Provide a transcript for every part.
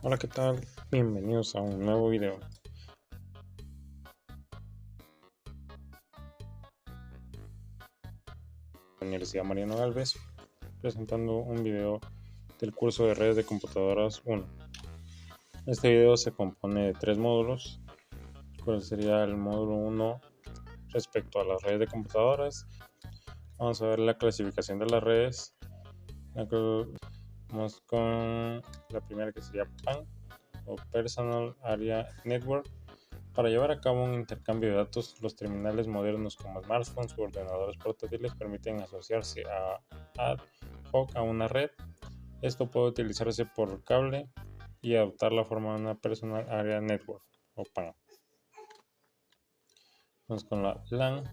Hola, ¿qué tal? Bienvenidos a un nuevo video. Universidad Mariano Galvez, presentando un video del curso de redes de computadoras 1. Este video se compone de 3 módulos. ¿Cuál sería el módulo 1 respecto a las redes de computadoras? Vamos a ver la clasificación de las redes. Vamos con la primera, que sería PAN o Personal Area Network. Para llevar a cabo un intercambio de datos, los terminales modernos como smartphones u ordenadores portátiles permiten asociarse ad hoc a una red. Esto puede utilizarse por cable y adoptar la forma de una Personal Area Network o PAN. Vamos con la LAN.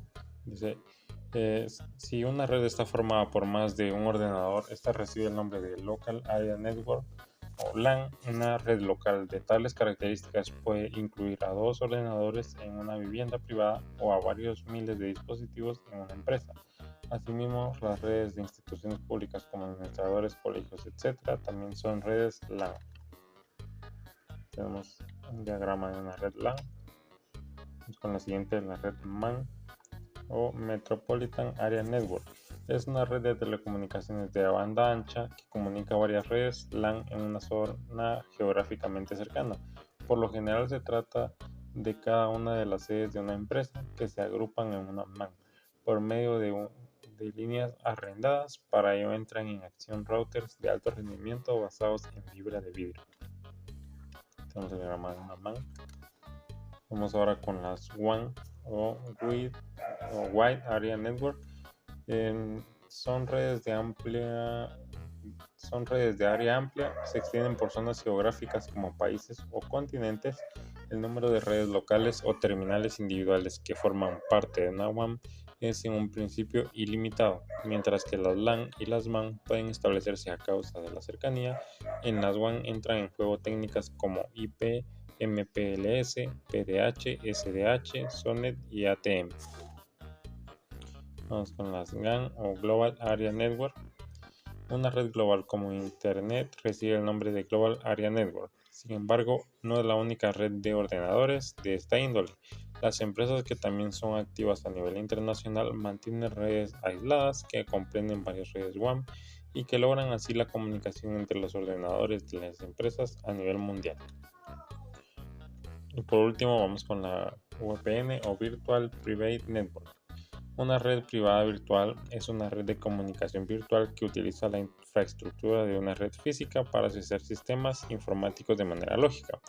Dice, si una red está formada por más de un ordenador, esta recibe el nombre de Local Area Network o LAN. Una red local de tales características puede incluir a 2 ordenadores en una vivienda privada o a varios miles de dispositivos en una empresa. Asimismo, las redes de instituciones públicas como administradores, colegios, etc. también son redes LAN. Tenemos un diagrama de una red LAN. Vamos con la siguiente, la red MAN o Metropolitan Area Network. Es una red de telecomunicaciones de banda ancha que comunica varias redes LAN en una zona geográficamente cercana. Por lo general se trata de cada una de las sedes de una empresa que se agrupan en una MAN por medio de líneas arrendadas. Para ello entran en acción routers de alto rendimiento basados en fibra de vidrio. Tenemos el diagrama de una MAN. Vamos ahora con las WAN o Wide Area Network. Son redes de área amplia, se extienden por zonas geográficas como países o continentes. El número de redes locales o terminales individuales que forman parte de una WAN es en un principio ilimitado, mientras que las LAN y las MAN pueden establecerse a causa de la cercanía. En las WAN entran en juego técnicas como IP, MPLS, PDH, SDH, SONET y ATM. Vamos con las GAN o Global Area Network. Una red global como Internet recibe el nombre de Global Area Network. Sin embargo, no es la única red de ordenadores de esta índole. Las empresas que también son activas a nivel internacional mantienen redes aisladas que comprenden varias redes WAN y que logran así la comunicación entre los ordenadores de las empresas a nivel mundial. Y por último vamos con la VPN o Virtual Private Network. Una red privada virtual es una red de comunicación virtual que utiliza la infraestructura de una red física para acceder a sistemas informáticos de manera lógica.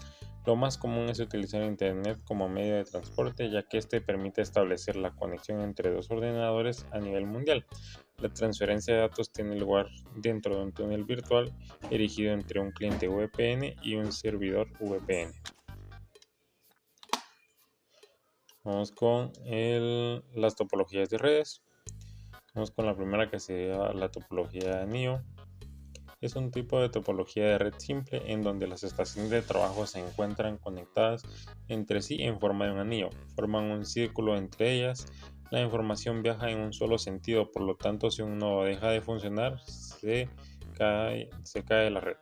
Lo más común es utilizar Internet como medio de transporte, ya que este permite establecer la conexión entre dos ordenadores a nivel mundial. La transferencia de datos tiene lugar dentro de un túnel virtual erigido entre un cliente VPN y un servidor VPN. Vamos con las topologías de redes. Vamos con la primera, que sería la topología NIO. Es un tipo de topología de red simple en donde las estaciones de trabajo se encuentran conectadas entre sí en forma de un anillo. Forman un círculo entre ellas. La información viaja en un solo sentido, por lo tanto, si un nodo deja de funcionar, se cae la red.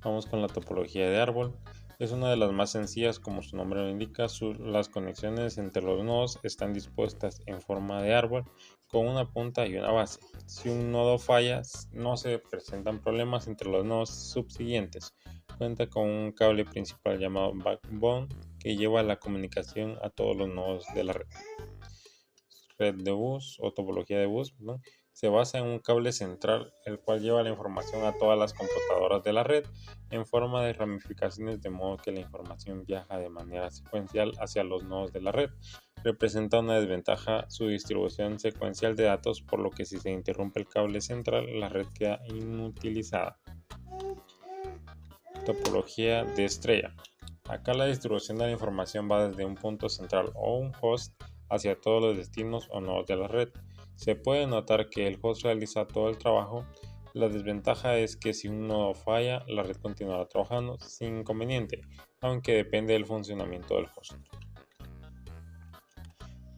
Vamos con la topología de árbol. Es una de las más sencillas, como su nombre lo indica. Las conexiones entre los nodos están dispuestas en forma de árbol con una punta y una base. Si un nodo falla, no se presentan problemas entre los nodos subsiguientes. Cuenta con un cable principal llamado backbone que lleva la comunicación a todos los nodos de la red. Red de bus o topología de bus, ¿no? Se basa en un cable central, el cual lleva la información a todas las computadoras de la red en forma de ramificaciones, de modo que la información viaja de manera secuencial hacia los nodos de la red. Representa una desventaja su distribución secuencial de datos, por lo que si se interrumpe el cable central, la red queda inutilizada. Topología de estrella. Acá la distribución de la información va desde un punto central o un host hacia todos los destinos o nodos de la red. Se puede notar que el host realiza todo el trabajo. La desventaja es que si un nodo falla, la red continuará trabajando sin inconveniente, aunque depende del funcionamiento del host.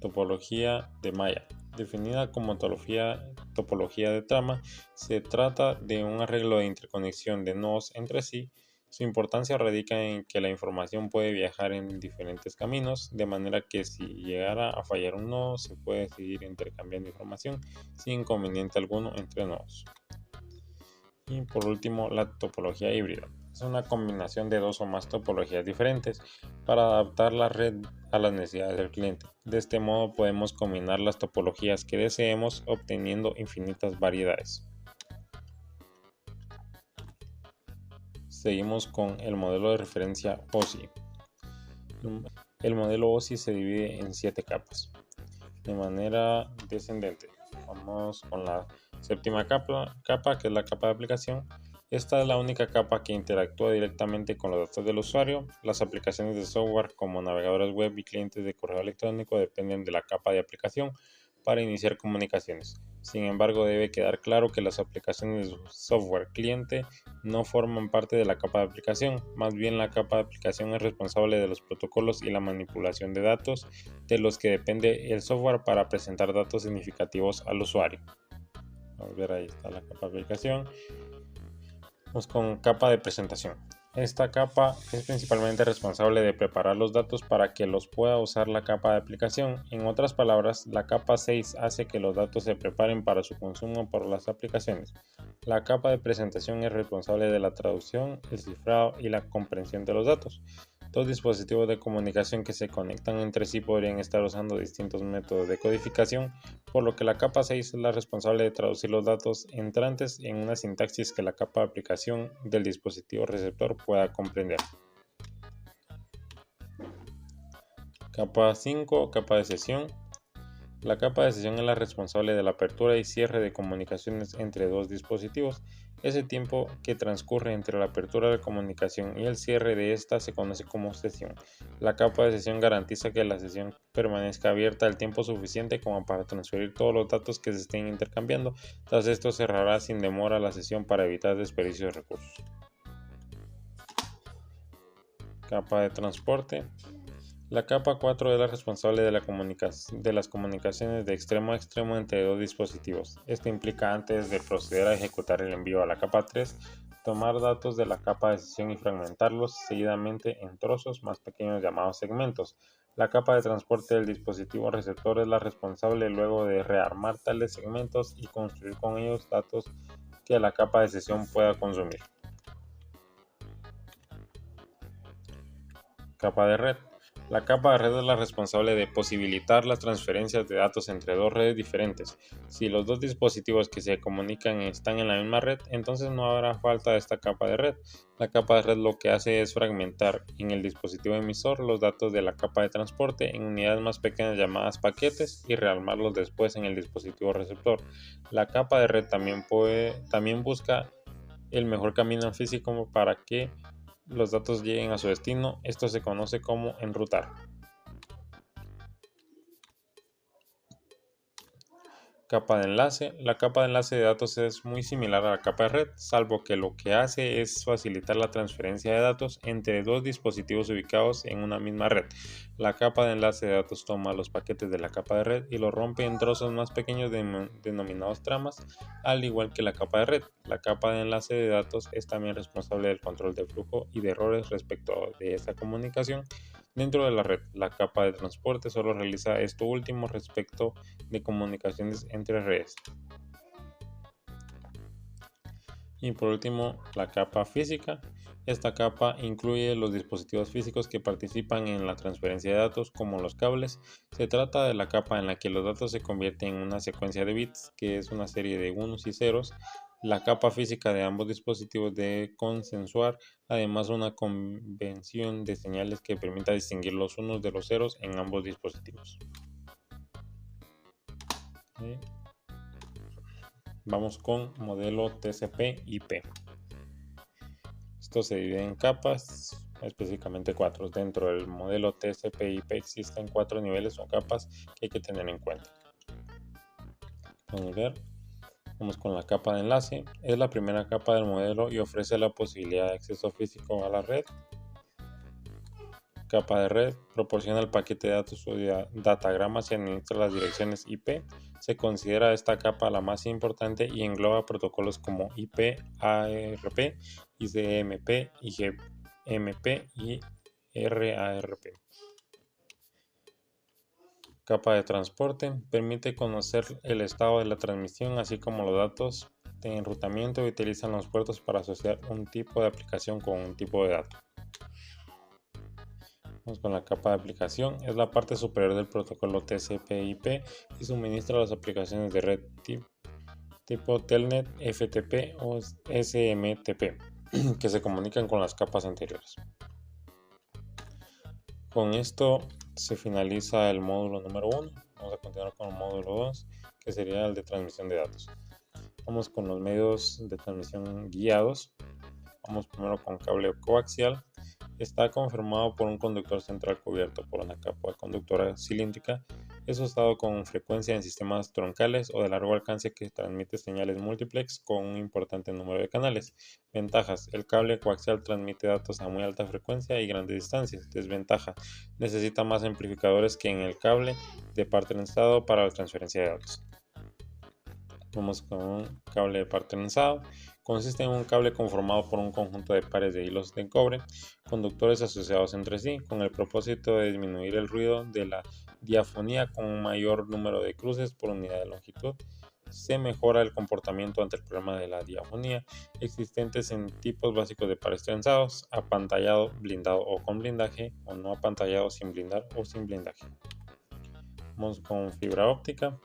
Topología de malla. Definida como topología topología de trama, se trata de un arreglo de interconexión de nodos entre sí. Su importancia radica en que la información puede viajar en diferentes caminos, de manera que si llegara a fallar un nodo, se puede seguir intercambiando información sin inconveniente alguno entre nodos. Y por último, la topología híbrida. Es una combinación de dos o más topologías diferentes para adaptar la red a las necesidades del cliente. De este modo podemos combinar las topologías que deseemos, obteniendo infinitas variedades. Seguimos con el modelo de referencia OSI. El modelo OSI se divide en 7 capas de manera descendente. Vamos con la séptima capa, que es la capa de aplicación. Esta es la única capa que interactúa directamente con los datos del usuario. Las aplicaciones de software como navegadores web y clientes de correo electrónico dependen de la capa de aplicación para iniciar comunicaciones. Sin embargo, debe quedar claro que las aplicaciones de software cliente no forman parte de la capa de aplicación. Más bien, la capa de aplicación es responsable de los protocolos y la manipulación de datos de los que depende el software para presentar datos significativos al usuario. Vamos a ver, ahí está la capa de aplicación. Vamos con capa de presentación. Esta capa es principalmente responsable de preparar los datos para que los pueda usar la capa de aplicación. En otras palabras, la capa 6 hace que los datos se preparen para su consumo por las aplicaciones. La capa de presentación es responsable de la traducción, el cifrado y la comprensión de los datos. Dos dispositivos de comunicación que se conectan entre sí podrían estar usando distintos métodos de codificación, por lo que la capa 6 es la responsable de traducir los datos entrantes en una sintaxis que la capa de aplicación del dispositivo receptor pueda comprender. Capa 5, capa de sesión. La capa de sesión es la responsable de la apertura y cierre de comunicaciones entre dos dispositivos. Ese tiempo que transcurre entre la apertura de la comunicación y el cierre de esta se conoce como sesión. La capa de sesión garantiza que la sesión permanezca abierta el tiempo suficiente como para transferir todos los datos que se estén intercambiando. Tras esto cerrará sin demora la sesión para evitar desperdicio de recursos. Capa de transporte. La capa 4 es la responsable de las comunicaciones de extremo a extremo entre dos dispositivos. Esto implica, antes de proceder a ejecutar el envío a la capa 3, tomar datos de la capa de sesión y fragmentarlos seguidamente en trozos más pequeños llamados segmentos. La capa de transporte del dispositivo receptor es la responsable luego de rearmar tales segmentos y construir con ellos datos que la capa de sesión pueda consumir. Capa de red. La capa de red es la responsable de posibilitar las transferencias de datos entre dos redes diferentes. Si los dos dispositivos que se comunican están en la misma red, entonces no habrá falta de esta capa de red. La capa de red lo que hace es fragmentar en el dispositivo emisor los datos de la capa de transporte en unidades más pequeñas llamadas paquetes y rearmarlos después en el dispositivo receptor. La capa de red también busca el mejor camino físico para que los datos lleguen a su destino. Esto se conoce como enrutar. Capa de enlace. La capa de enlace de datos es muy similar a la capa de red, salvo que lo que hace es facilitar la transferencia de datos entre dos dispositivos ubicados en una misma red. La capa de enlace de datos toma los paquetes de la capa de red y los rompe en trozos más pequeños denominados tramas, al igual que la capa de red. La capa de enlace de datos es también responsable del control de flujo y de errores respecto de esta comunicación dentro de la red. La capa de transporte solo realiza esto último respecto de comunicaciones entre redes. Y por último, la capa física. Esta capa incluye los dispositivos físicos que participan en la transferencia de datos, como los cables. Se trata de la capa en la que los datos se convierten en una secuencia de bits, que es una serie de unos y ceros. La capa física de ambos dispositivos debe consensuar además una convención de señales que permita distinguir los unos de los ceros en ambos dispositivos. Vamos con modelo TCP/IP. Esto se divide en capas, específicamente 4. Dentro del modelo TCP/IP existen 4 niveles o capas que hay que tener en cuenta. Vamos a ver. Vamos con la capa de enlace. Es la primera capa del modelo y ofrece la posibilidad de acceso físico a la red. Capa de red proporciona el paquete de datos o datagramas y administra las direcciones IP. Se considera esta capa la más importante y engloba protocolos como IP, ARP, ICMP, IGMP y RARP. Capa de transporte permite conocer el estado de la transmisión así como los datos de enrutamiento y utilizan los puertos para asociar un tipo de aplicación con un tipo de dato. Vamos con la capa de aplicación. Es la parte superior del protocolo TCP/IP y suministra las aplicaciones de red tipo Telnet, FTP o SMTP que se comunican con las capas anteriores. Con esto se finaliza el módulo número 1. Vamos a continuar con el módulo 2, que sería el de transmisión de datos. Vamos con los medios de transmisión guiados. Vamos primero con cable coaxial. Está conformado por un conductor central cubierto por una capa conductora cilíndrica. Es usado con frecuencia en sistemas troncales o de largo alcance que transmite señales múltiplex con un importante número de canales. Ventajas: el cable coaxial transmite datos a muy alta frecuencia y grandes distancias. Desventaja: necesita más amplificadores que en el cable de par trenzado para la transferencia de datos. Vamos con un cable de par trenzado. Consiste en un cable conformado por un conjunto de pares de hilos de cobre, conductores asociados entre sí, con el propósito de disminuir el ruido de la diafonía con un mayor número de cruces por unidad de longitud. Se mejora el comportamiento ante el problema de la diafonía existentes en tipos básicos de pares trenzados: apantallado, blindado o con blindaje, o no apantallado, sin blindar o sin blindaje. Vamos con fibra óptica.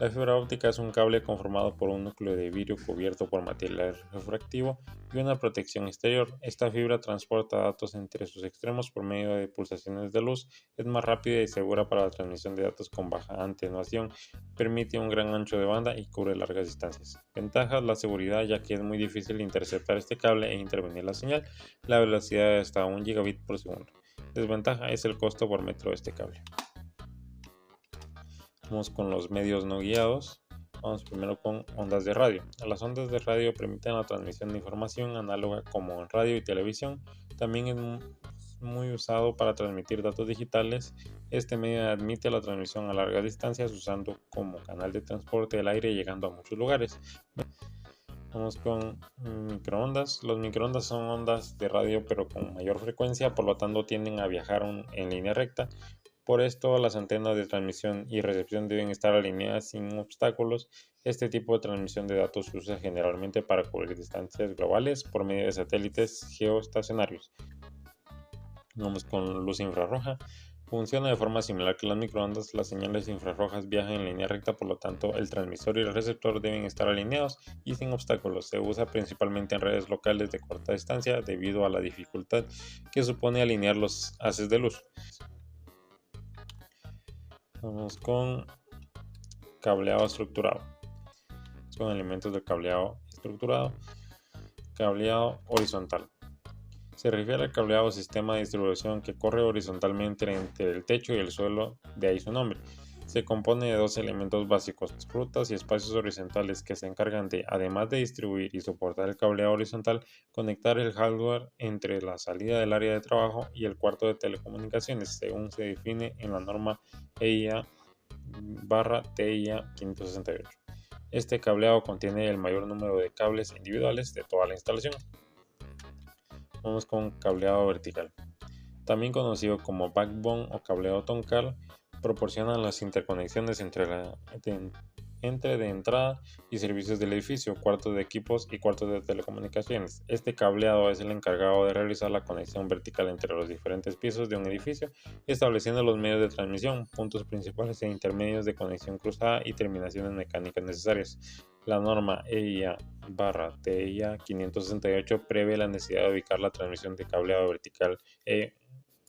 La fibra óptica es un cable conformado por un núcleo de vidrio cubierto por material refractivo y una protección exterior. Esta fibra transporta datos entre sus extremos por medio de pulsaciones de luz. Es más rápida y segura para la transmisión de datos con baja atenuación. Permite un gran ancho de banda y cubre largas distancias. Ventajas: la seguridad, ya que es muy difícil interceptar este cable e intervenir la señal. La velocidad es hasta 1 gigabit por segundo. Desventaja es el costo por metro de este cable. Vamos con los medios no guiados. Vamos primero con ondas de radio. Las ondas de radio permiten la transmisión de información análoga como en radio y televisión. También es muy usado para transmitir datos digitales. Este medio admite la transmisión a largas distancias usando como canal de transporte del aire, llegando a muchos lugares. Vamos con microondas. Los microondas son ondas de radio pero con mayor frecuencia, por lo tanto tienden a viajar en línea recta. Por esto, las antenas de transmisión y recepción deben estar alineadas sin obstáculos. Este tipo de transmisión de datos se usa generalmente para cubrir distancias globales por medio de satélites geoestacionarios. Vamos con luz infrarroja. Funciona de forma similar que las microondas. Las señales infrarrojas viajan en línea recta, por lo tanto el transmisor y el receptor deben estar alineados y sin obstáculos. Se usa principalmente en redes locales de corta distancia debido a la dificultad que supone alinear los haces de luz. Vamos con cableado estructurado. Son elementos de cableado estructurado. Cableado horizontal. Se refiere al cableado sistema de distribución que corre horizontalmente entre el techo y el suelo, de ahí su nombre. Se compone de dos elementos básicos: rutas y espacios horizontales, que se encargan de, además de distribuir y soportar el cableado horizontal, conectar el hardware entre la salida del área de trabajo y el cuarto de telecomunicaciones, según se define en la norma EIA/TIA 568. Este cableado contiene el mayor número de cables individuales de toda la instalación. Vamos con cableado vertical. También conocido como backbone o cableado troncal, proporciona las interconexiones entre de entrada y servicios del edificio, cuartos de equipos y cuartos de telecomunicaciones. Este cableado es el encargado de realizar la conexión vertical entre los diferentes pisos de un edificio, estableciendo los medios de transmisión, puntos principales e intermedios de conexión cruzada y terminaciones mecánicas necesarias. La norma EIA/TIA 568 prevé la necesidad de ubicar la transmisión de cableado vertical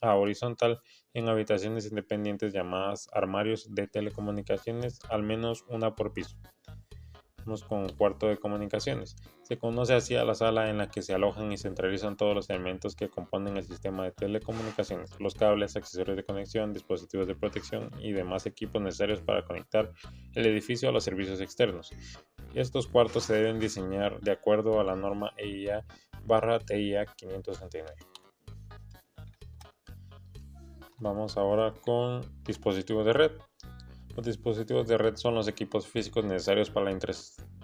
a horizontal en habitaciones independientes llamadas armarios de telecomunicaciones, al menos una por piso. Vamos con cuarto de comunicaciones. Se conoce así a la sala en la que se alojan y centralizan todos los elementos que componen el sistema de telecomunicaciones: los cables, accesorios de conexión, dispositivos de protección y demás equipos necesarios para conectar el edificio a los servicios externos. Estos cuartos se deben diseñar de acuerdo a la norma EIA/TIA 569. Vamos ahora con dispositivos de red. Los dispositivos de red son los equipos físicos necesarios para la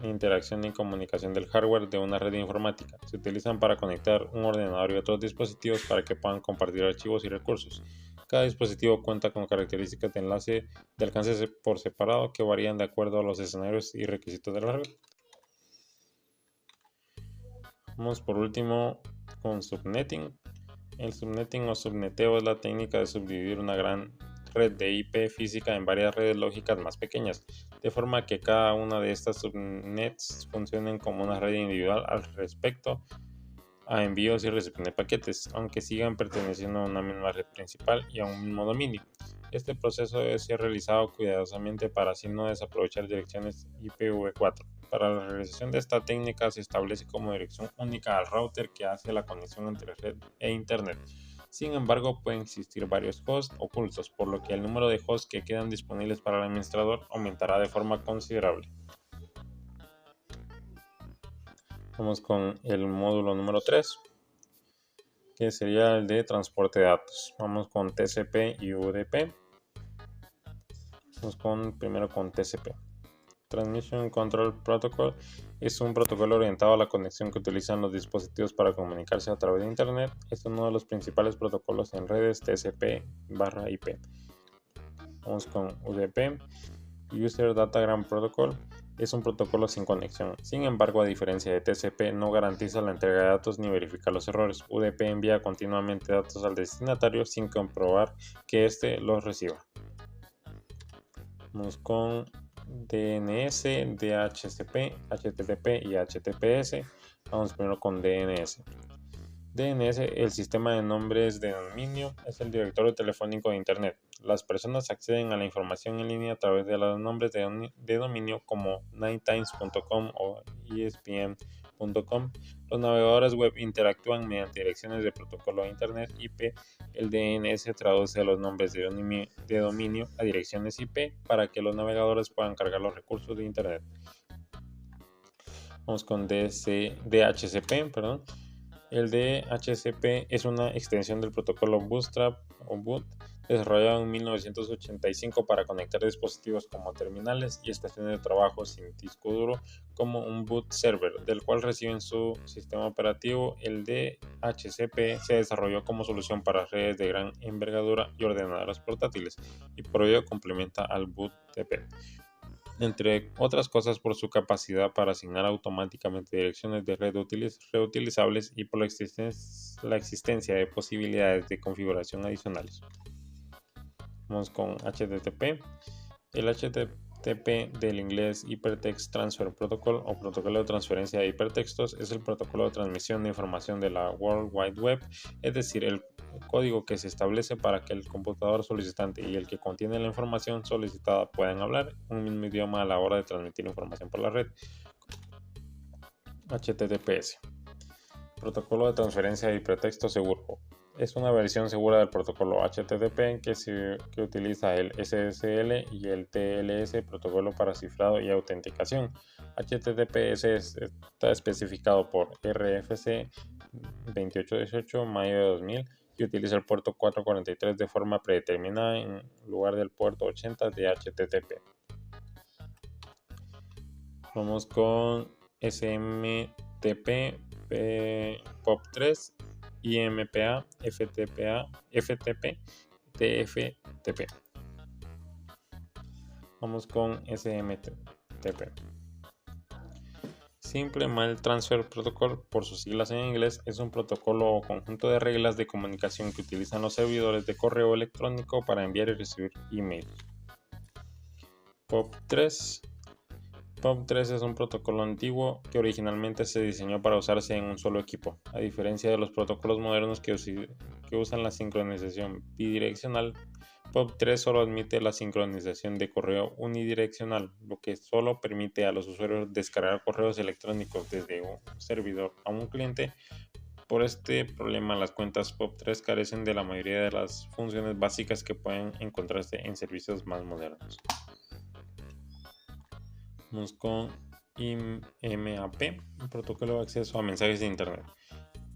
interacción y comunicación del hardware de una red informática. Se utilizan para conectar un ordenador y otros dispositivos para que puedan compartir archivos y recursos. Cada dispositivo cuenta con características de alcance por separado que varían de acuerdo a los escenarios y requisitos de la red. Vamos por último con subnetting. El subnetting o subneteo es la técnica de subdividir una gran red de IP física en varias redes lógicas más pequeñas, de forma que cada una de estas subnets funcionen como una red individual al respecto a envíos y recepción de paquetes, aunque sigan perteneciendo a una misma red principal y a un mismo dominio. Este proceso debe ser realizado cuidadosamente para así no desaprovechar direcciones IPv4. Para la realización de esta técnica se establece como dirección única al router que hace la conexión entre red e internet. Sin embargo, pueden existir varios hosts ocultos, por lo que el número de hosts que quedan disponibles para el administrador aumentará de forma considerable. Vamos con el módulo número 3, que sería el de transporte de datos. Vamos con TCP y UDP. Vamos primero con TCP. Transmission Control Protocol es un protocolo orientado a la conexión que utilizan los dispositivos para comunicarse a través de Internet. Es uno de los principales protocolos en redes TCP/IP. Vamos con UDP. User Datagram Protocol es un protocolo sin conexión. Sin embargo, a diferencia de TCP, no garantiza la entrega de datos ni verifica los errores. UDP envía continuamente datos al destinatario sin comprobar que éste los reciba. Vamos con DNS, DHCP, HTTP y HTTPS. Vamos primero con DNS. DNS, el sistema de nombres de dominio, es el directorio telefónico de Internet. Las personas acceden a la información en línea a través de los nombres de dominio como ninetimes.com o espn.com. Los navegadores web interactúan mediante direcciones de protocolo de Internet IP. El DNS traduce los nombres de dominio a direcciones IP para que los navegadores puedan cargar los recursos de Internet. Vamos con DHCP, El DHCP es una extensión del protocolo Bootstrap o Boot, desarrollado en 1985 para conectar dispositivos como terminales y estaciones de trabajo sin disco duro como un boot server, del cual reciben su sistema operativo. El DHCP se desarrolló como solución para redes de gran envergadura y ordenadores portátiles, y por ello complementa al BootTP. Entre otras cosas por su capacidad para asignar automáticamente direcciones de red reutilizables y por la existencia de posibilidades de configuración adicionales. Vamos con HTTP. El HTTP del inglés Hypertext Transfer Protocol o protocolo de transferencia de hipertextos es el protocolo de transmisión de información de la World Wide Web, es decir, el código que se establece para que el computador solicitante y el que contiene la información solicitada puedan hablar un mismo idioma a la hora de transmitir información por la red. HTTPS, protocolo de transferencia de hipertexto seguro. Es una versión segura del protocolo HTTP que utiliza el SSL y el TLS, protocolo para cifrado y autenticación. HTTPS está especificado por RFC 2818 mayo de 2000 y utiliza el puerto 443 de forma predeterminada en lugar del puerto 80 de HTTP. Vamos con SMTP, POP3, IMPA, FTP, TFTP. Vamos con SMTP. Simple Mail Transfer Protocol, por sus siglas en inglés, es un protocolo o conjunto de reglas de comunicación que utilizan los servidores de correo electrónico para enviar y recibir email. POP3 es un protocolo antiguo que originalmente se diseñó para usarse en un solo equipo, a diferencia de los protocolos modernos que usan la sincronización bidireccional. POP3 solo admite la sincronización de correo unidireccional, lo que solo permite a los usuarios descargar correos electrónicos desde un servidor a un cliente. Por este problema, las cuentas POP3 carecen de la mayoría de las funciones básicas que pueden encontrarse en servicios más modernos. Vamos con IMAP, un protocolo de acceso a mensajes de Internet.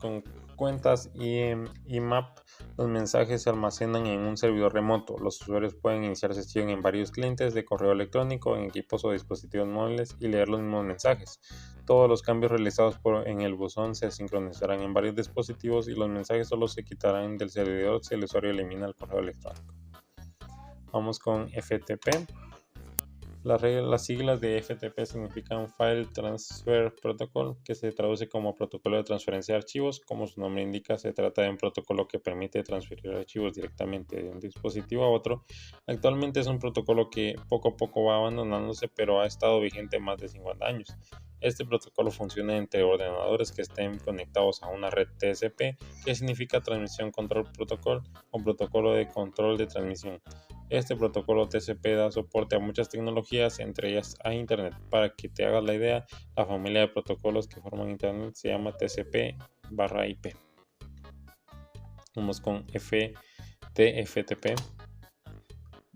con cuentas IMAP. Los mensajes se almacenan en un servidor remoto. Los usuarios pueden iniciar sesión en varios clientes de correo electrónico, en equipos o dispositivos móviles y leer los mismos mensajes. Todos los cambios realizados en el buzón se sincronizarán en varios dispositivos y los mensajes solo se quitarán del servidor si el usuario elimina el correo electrónico. Vamos con FTP. Las siglas de FTP significan File Transfer Protocol, que se traduce como protocolo de transferencia de archivos. Como su nombre indica, se trata de un protocolo que permite transferir archivos directamente de un dispositivo a otro. Actualmente es un protocolo que poco a poco va abandonándose, pero ha estado vigente más de 50 años. Este protocolo funciona entre ordenadores que estén conectados a una red TCP, que significa Transmission Control Protocol o protocolo de control de transmisión. Este protocolo TCP da soporte a muchas tecnologías, entre ellas a Internet. Para que te hagas la idea, la familia de protocolos que forman Internet se llama TCP/IP. Vamos con TFTP.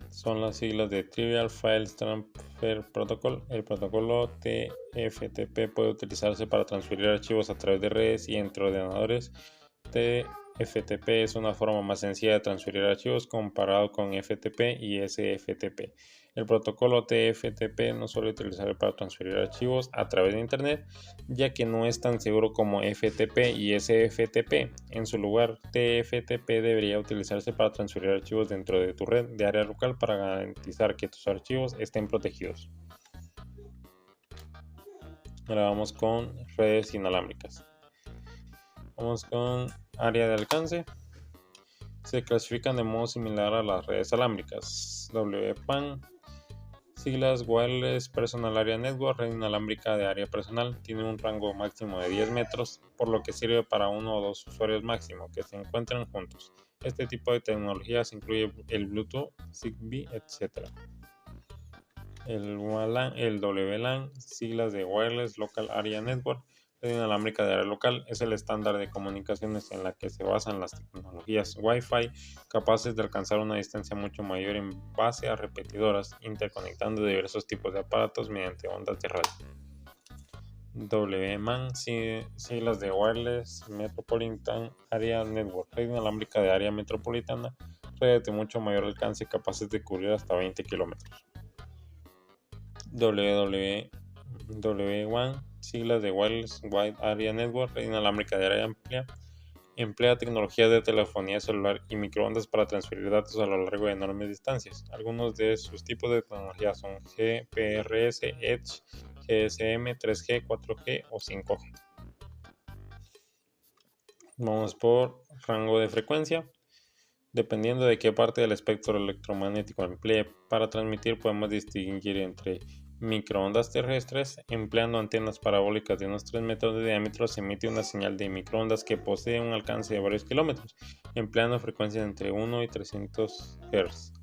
Son las siglas de Trivial File Transfer Protocol. El protocolo TFTP puede utilizarse para transferir archivos a través de redes y entre ordenadores. TFTP es una forma más sencilla de transferir archivos comparado con FTP y SFTP. El protocolo TFTP no suele utilizarse para transferir archivos a través de Internet, ya que no es tan seguro como FTP y SFTP. En su lugar, TFTP debería utilizarse para transferir archivos dentro de tu red de área local para garantizar que tus archivos estén protegidos. Ahora vamos con redes inalámbricas. Vamos con área de alcance. Se clasifican de modo similar a las redes alámbricas. WPAN, siglas Wireless Personal Area Network, red inalámbrica de área personal. Tiene un rango máximo de 10 metros, por lo que sirve para uno o dos usuarios máximo que se encuentren juntos. Este tipo de tecnologías incluye el Bluetooth, Zigbee, etc. El WLAN, siglas de Wireless Local Area Network, red inalámbrica de área local, es el estándar de comunicaciones en la que se basan las tecnologías Wi-Fi, capaces de alcanzar una distancia mucho mayor en base a repetidoras, interconectando diversos tipos de aparatos mediante ondas de radio. WMAN, siglas de Wireless Metropolitan Area Network, red inalámbrica de área metropolitana, redes de mucho mayor alcance capaces de cubrir hasta 20 kilómetros. WWAN, siglas de Wireless Wide Area Network, red inalámbrica de área amplia, emplea tecnologías de telefonía celular y microondas para transferir datos a lo largo de enormes distancias. Algunos de sus tipos de tecnología son GPRS, Edge, GSM, 3G, 4G o 5G. Vamos por rango de frecuencia. Dependiendo de qué parte del espectro electromagnético emplee para transmitir, podemos distinguir entre microondas terrestres. Empleando antenas parabólicas de unos 3 metros de diámetro, se emite una señal de microondas que posee un alcance de varios kilómetros, empleando frecuencias entre 1 y 300 Hz.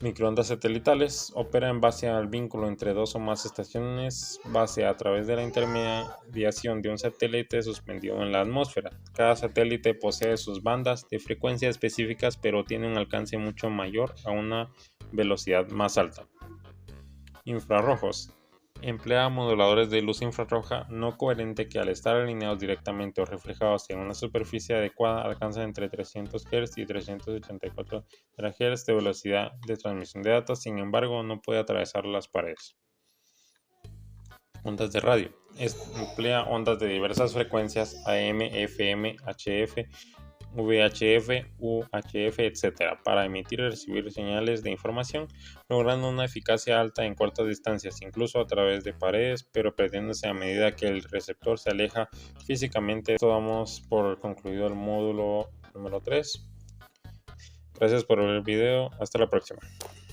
Microondas satelitales opera en base al vínculo entre dos o más estaciones base a través de la intermediación de un satélite suspendido en la atmósfera. Cada satélite posee sus bandas de frecuencia específicas, pero tiene un alcance mucho mayor a una velocidad más alta. Infrarrojos. Emplea moduladores de luz infrarroja no coherente que, al estar alineados directamente o reflejados en una superficie adecuada, alcanzan entre 300 Hz y 384 THz de velocidad de transmisión de datos. Sin embargo, no puede atravesar las paredes. Ondas de radio. Emplea ondas de diversas frecuencias AM, FM, HF, VHF, UHF, etc. para emitir y recibir señales de información, logrando una eficacia alta en cortas distancias, incluso a través de paredes, pero perdiéndose a medida que el receptor se aleja físicamente. Esto damos por concluido el módulo número 3. Gracias por ver el video. Hasta la próxima.